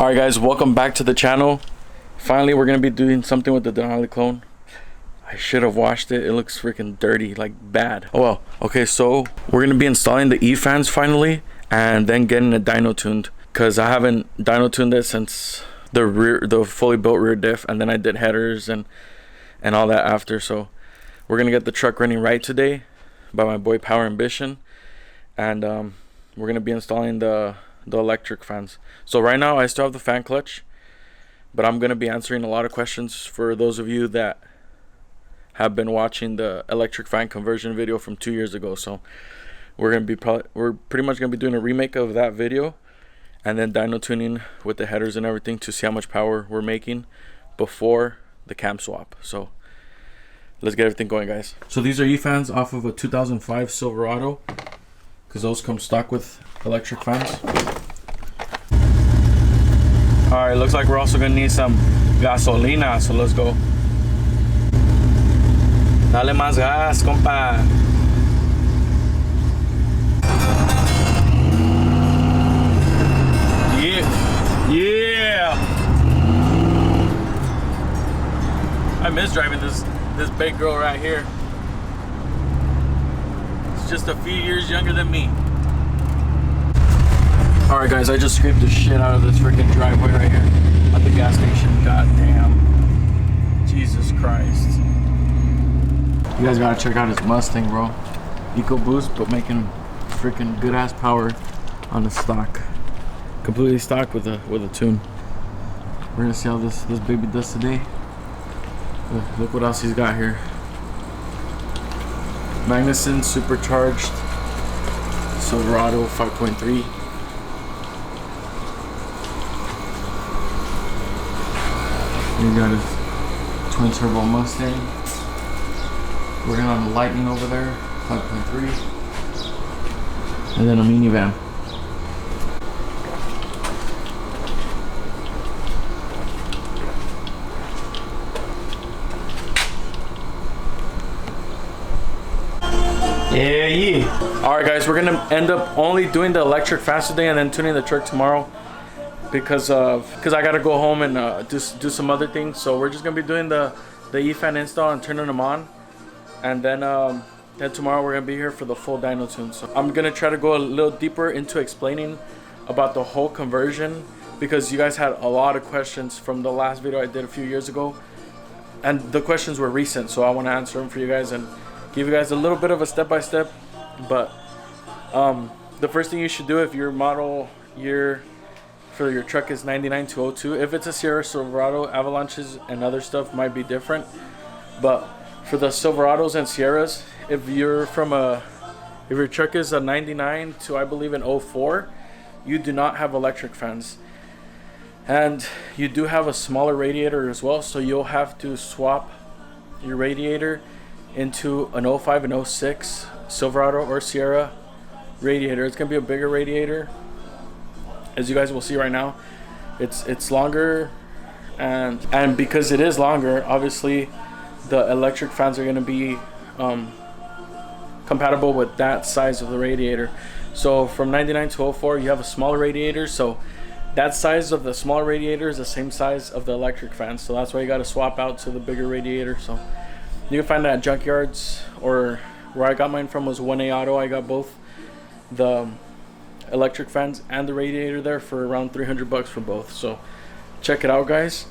Alright guys, welcome back to the channel. Finally, we're going to be doing something with the Denali clone. I should have washed it. It looks freaking dirty, like bad. Oh well. Okay, so we're going to be installing the E-fans finally and then getting it dyno tuned. Because I haven't dyno tuned it since the fully built rear diff, and then I did headers and all that after. So we're going to get the truck running right today by my boy Power Ambition. And we're going to be installing the electric fans. So right now I still have the fan clutch, but I'm going to be answering a lot of questions for those of you that have been watching the electric fan conversion video from 2 years ago. So we're pretty much going to be doing a remake of that video and then dyno tuning with the headers and everything to see how much power we're making before the cam swap. So let's get everything going, guys. So these are E-fans off of a 2005 Silverado, because those come stock with electric fans. Alright, looks like we're also gonna need some gasolina, so let's go. Dale más gas, compa. Yeah. I miss driving this big girl right here. It's just a few years younger than me. Alright guys, I just scraped the shit out of this freaking driveway right here at the gas station. God damn. Jesus Christ. You guys gotta check out his Mustang, bro. EcoBoost, but making freaking good ass power on the stock. Completely stock with a tune. We're gonna see how this baby does today. Look what else he's got here. Magnuson supercharged Silverado 5.3. He got his twin turbo Mustang. Working on the Lightning over there, 5.3. And then a minivan. Yeah. Alright guys, we're gonna end up only doing the electric fans today and then tuning the truck tomorrow. Because I gotta go home and do some other things. So we're just gonna be doing the E-fan install and turning them on, and then tomorrow we're gonna be here for the full dyno tune. So I'm gonna try to go a little deeper into explaining about the whole conversion, because you guys had a lot of questions from the last video I did a few years ago, and the questions were recent, so I want to answer them for you guys and give you guys a little bit of a step-by-step. But the first thing you should do if your model year for your truck is 99 to 02. If it's a Sierra Silverado, Avalanches and other stuff might be different. But for the Silverados and Sierras, if your truck is a 99 to, I believe, an 04, you do not have electric fans. And you do have a smaller radiator as well, so you'll have to swap your radiator into an 05 and 06 Silverado or Sierra radiator. It's gonna be a bigger radiator. As you guys will see right now, it's longer, and because it is longer, obviously the electric fans are going to be compatible with that size of the radiator. So from 99 to 04, you have a smaller radiator, so that size of the smaller radiator is the same size of the electric fans, so that's why you got to swap out to the bigger radiator. So you can find that at junkyards, or where I got mine from was 1A Auto. I got both the electric fans and the radiator there for around 300 bucks for both. So check it out, guys.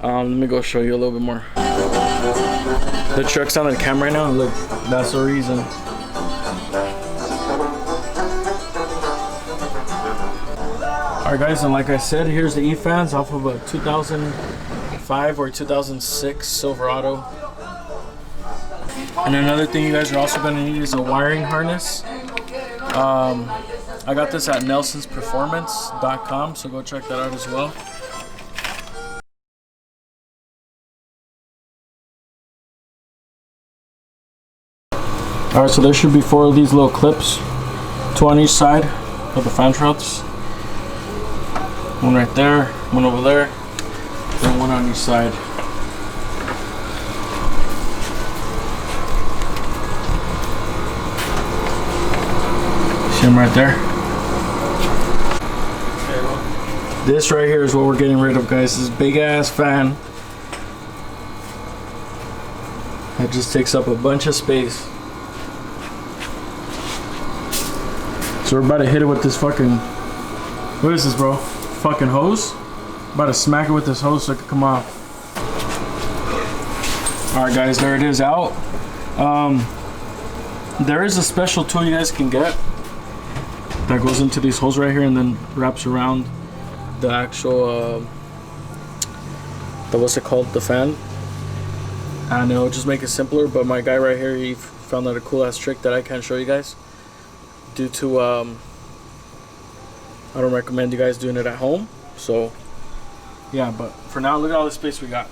Let me go show you a little bit more. The truck's on the cam right now. Look, that's the reason. Alright guys, and like I said, here's the E-fans off of a 2005 or 2006 Silverado. And another thing you guys are also going to need is a wiring harness. I got this at nelsonsperformance.com, so go check that out as well. Alright, so there should be 4 of these little clips, 2 on each side of the fan troughs. One right there, one over there, and one on each side. See them right there? This right here is what we're getting rid of, guys. This big ass fan. It just takes up a bunch of space. So we're about to hit it with this fucking... What is this, bro? Fucking hose? About to smack it with this hose so it can come off. Alright guys, there it is out. There is a special tool you guys can get that goes into these holes right here and then wraps around the actual what's it called, the fan, and it'll just make it simpler. But my guy right here, he found out a cool ass trick that I can't show you guys due to I don't recommend you guys doing it at home. So yeah, but for now, look at all the space we got.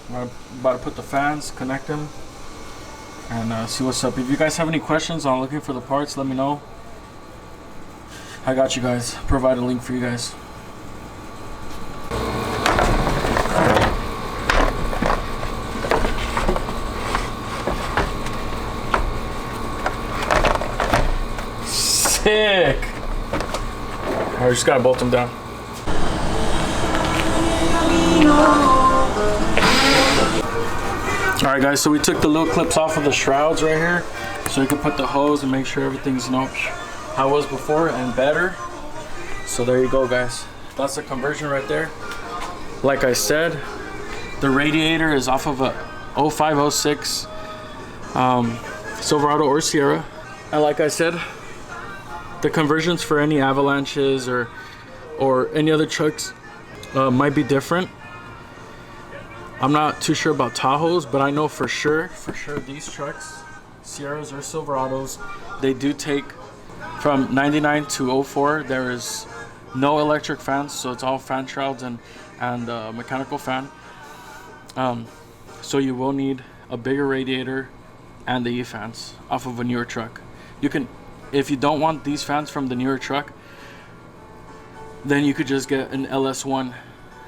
We're about to put the fans, connect them, and see what's up. If you guys have any questions on looking for the parts, let me know. I got you guys. Provide a link for you guys. Sick. I just gotta bolt them down. Alright guys, so we took the little clips off of the shrouds right here so you can put the hose and make sure everything's, you know, how it was before and better. So there you go guys, that's the conversion right there. Like I said, the radiator is off of a 0506 Silverado or Sierra, and like I said, the conversions for any Avalanches or any other trucks might be different. I'm not too sure about Tahoes, but I know for sure these trucks, Sierras or Silverados, they do take from 99 to 04. There is no electric fans, so it's all fan shrouds and mechanical fan. So you will need a bigger radiator and the E-fans off of a newer truck. You can, if you don't want these fans from the newer truck, then you could just get an LS1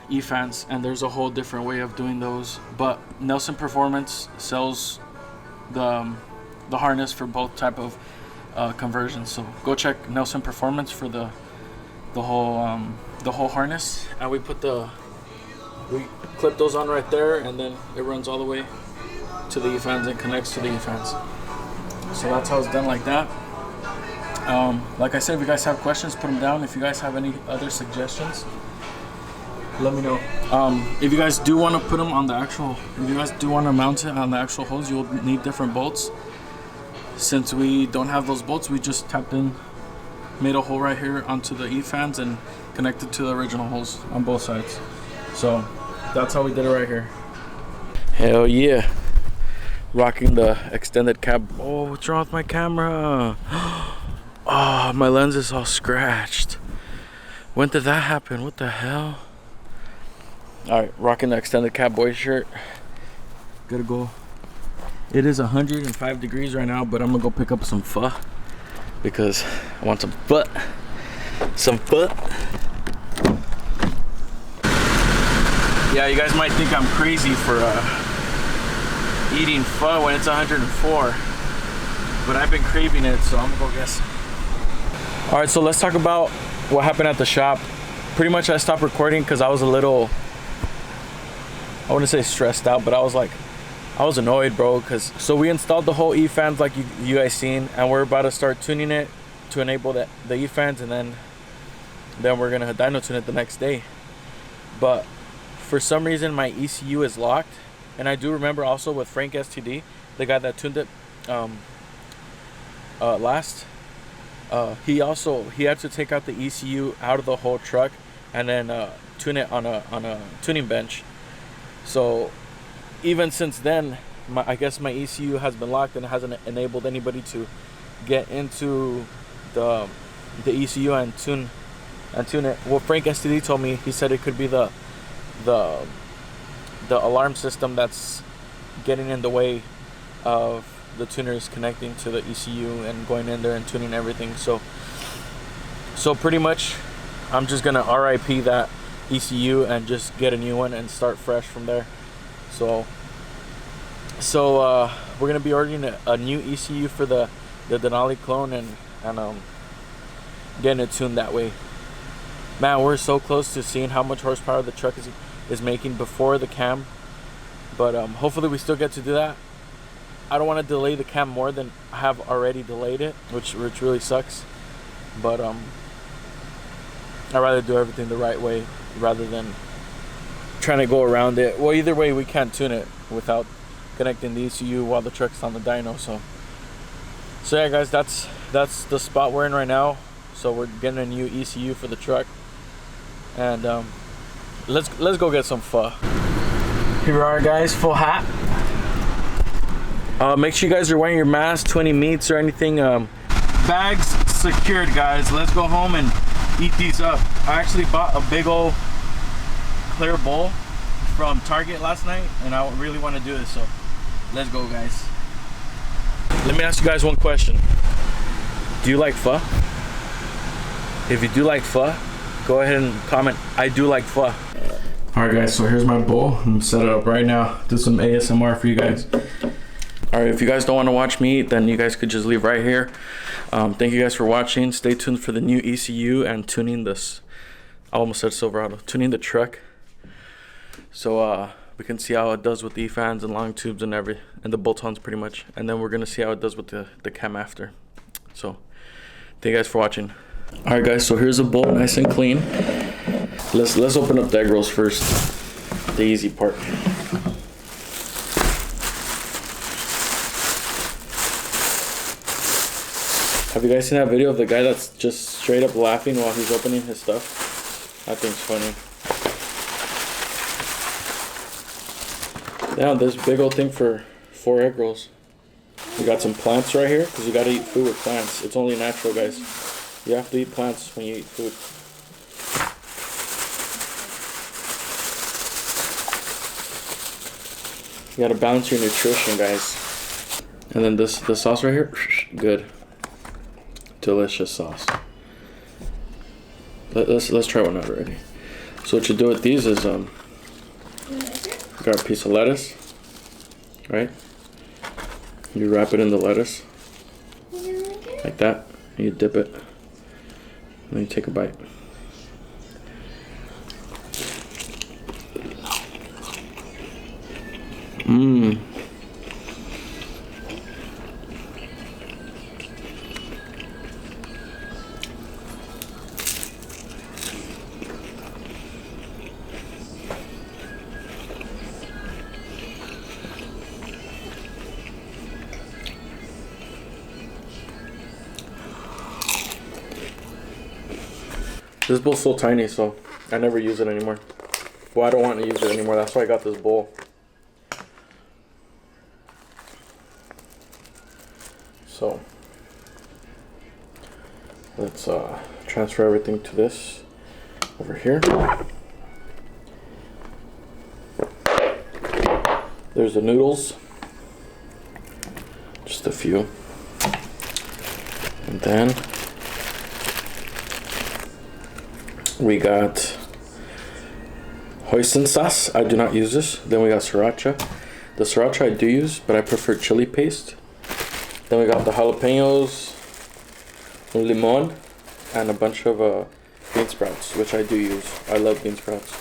E-fans, and there's a whole different way of doing those. But Nelson Performance sells the harness for both type of conversions. So go check Nelson Performance for the whole harness, and we clip those on right there, and then it runs all the way to the E-fans and connects to the E-fans. So that's how it's done like that. Like I said, if you guys have questions, put them down. If you guys have any other suggestions, let me know. If you guys do want to put them on the actual, if you guys do want to mount it on the actual hose, you'll need different bolts. Since we don't have those bolts, we just tapped in, made a hole right here onto the E-fans and connected to the original hose on both sides. So that's how we did it right here. Hell yeah. Rocking the extended cab. Oh, what's wrong with my camera? Oh, my lens is all scratched. When did that happen? What the hell? Alright, rocking the extended cab boy shirt. Gotta go. It is 105 degrees right now, but I'm gonna go pick up some pho because I want some pho. Some pho. Yeah, you guys might think I'm crazy for eating pho when it's 104, but I've been craving it, so I'm gonna go get some. Alright, so let's talk about what happened at the shop. Pretty much I stopped recording because I was a little, I wouldn't say stressed out, but I was annoyed, bro, because so we installed the whole E-fans like you guys seen, and we're about to start tuning it to enable the E-fans, and then we're gonna dyno tune it the next day. But for some reason my ECU is locked, and I do remember also with Frank STD, the guy that tuned it last, he had to take out the ECU out of the whole truck and then tune it on a tuning bench. So even since then, I guess my ECU has been locked and it hasn't enabled anybody to get into the ECU and tune it. Well, Frank STD told me, he said it could be the alarm system that's getting in the way of the tuners connecting to the ECU and going in there and tuning everything. So pretty much I'm just gonna RIP that ECU and just get a new one and start fresh from there. So we're gonna be ordering a new ECU for the Denali clone and getting it tuned that way. Man, we're so close to seeing how much horsepower the truck is making before the cam. But hopefully we still get to do that. I don't want to delay the cam more than I have already delayed it, which really sucks. But I'd rather do everything the right way rather than trying to go around it. Well, either way, we can't tune it without connecting the ECU while the truck's on the dyno. So yeah, guys, that's the spot we're in right now. So we're getting a new ECU for the truck, and let's go get some pho. Here we are, guys, full hat. Make sure you guys are wearing your mask, 20 meats or anything. Bags secured, guys. Let's go home and eat these up. I actually bought a big old clear bowl from Target last night, and I really want to do this, so let's go, guys. Let me ask you guys one question. Do you like pho? If you do like pho, go ahead and comment, I do like pho. Alright, guys, so here's my bowl. I'm gonna set it up right now, do some ASMR for you guys. Alright, if you guys don't want to watch me eat, then you guys could just leave right here. Thank you guys for watching. Stay tuned for the new ECU and tuning this. I almost said Silverado. Tuning the truck. So we can see how it does with the fans and long tubes and the bolt-ons pretty much. And then we're gonna see how it does with the cam after. So thank you guys for watching. Alright, guys, so here's a bowl, nice and clean. Let's open up the egg rolls first. The easy part. Have you guys seen that video of the guy that's just straight up laughing while he's opening his stuff? That thing's funny. Now this big old thing for 4 egg rolls. We got some plants right here because you got to eat food with plants. It's only natural, guys. You have to eat plants when you eat food. You gotta balance your nutrition, guys. And then the sauce right here, good, delicious sauce. Let's try one out already. So what you do with these is grab a piece of lettuce, right? You wrap it in the lettuce like that. And you dip it, and then you take a bite. Mmm. This bowl's so tiny, so I never use it anymore. Well, I don't want to use it anymore. That's why I got this bowl. So let's transfer everything to this over here. There's the noodles, just a few, and then we got hoisin sauce. I do not use this. Then we got sriracha. The sriracha I do use, but I prefer chili paste. Then we got the jalapenos, un limon, and a bunch of bean sprouts, which I do use. I love bean sprouts.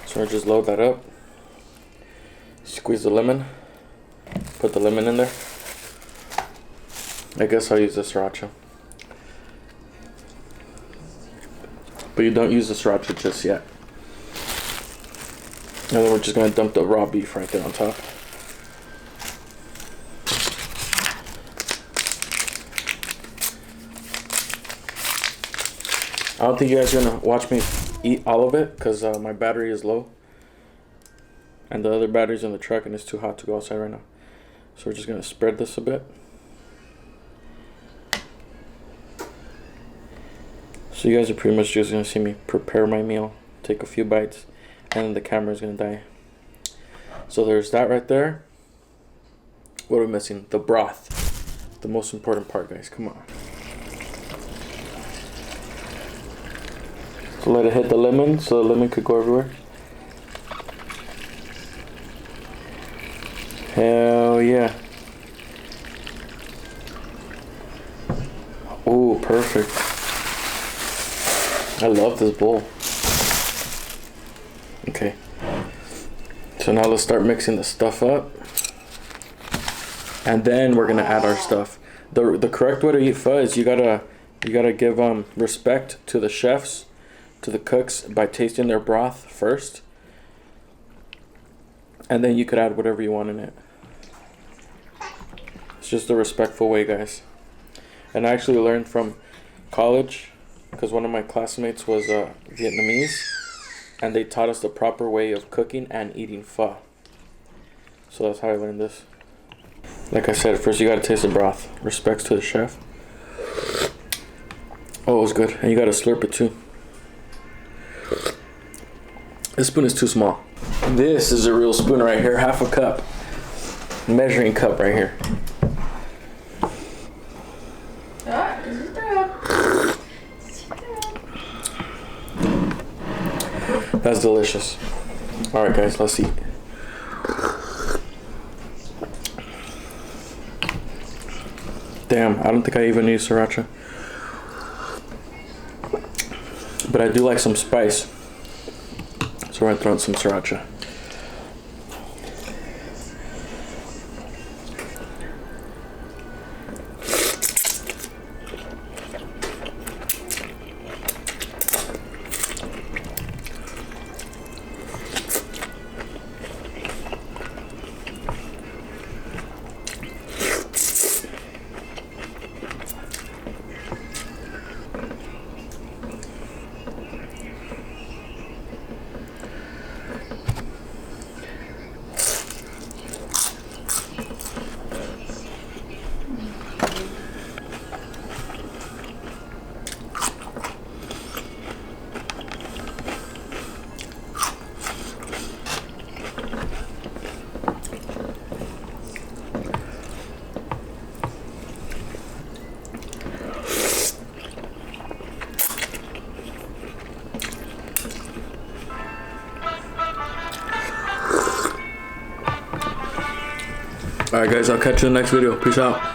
So I just load that up. Squeeze the lemon. Put the lemon in there. I guess I'll use the sriracha. But you don't use the sriracha just yet. And then we're just gonna dump the raw beef right there on top. I don't think you guys are gonna watch me eat all of it because my battery is low. And the other battery's in the truck and it's too hot to go outside right now. So we're just gonna spread this a bit. So you guys are pretty much just gonna see me prepare my meal, take a few bites, and then the camera is gonna die. So there's that right there. What are we missing? The broth. The most important part, guys. Come on. So let it hit the lemon so the lemon could go everywhere. Hell yeah. Oh, perfect. I love this bowl. Okay. So now let's start mixing the stuff up. And then we're gonna add our stuff. The correct way to eat pho is you gotta give respect to the chefs, to the cooks, by tasting their broth first. And then you could add whatever you want in it. It's just a respectful way, guys. And I actually learned from college, because one of my classmates was Vietnamese, and they taught us the proper way of cooking and eating pho. So that's how I learned this. Like I said, first you gotta taste the broth. Respects to the chef. Oh, it was good. And you gotta slurp it too. This spoon is too small. This is a real spoon right here, half a cup. Measuring cup right here. That's delicious. All right, guys, let's eat. Damn, I don't think I even need sriracha. But I do like some spice. So we're gonna throw in some sriracha. Alright guys, I'll catch you in the next video. Peace out.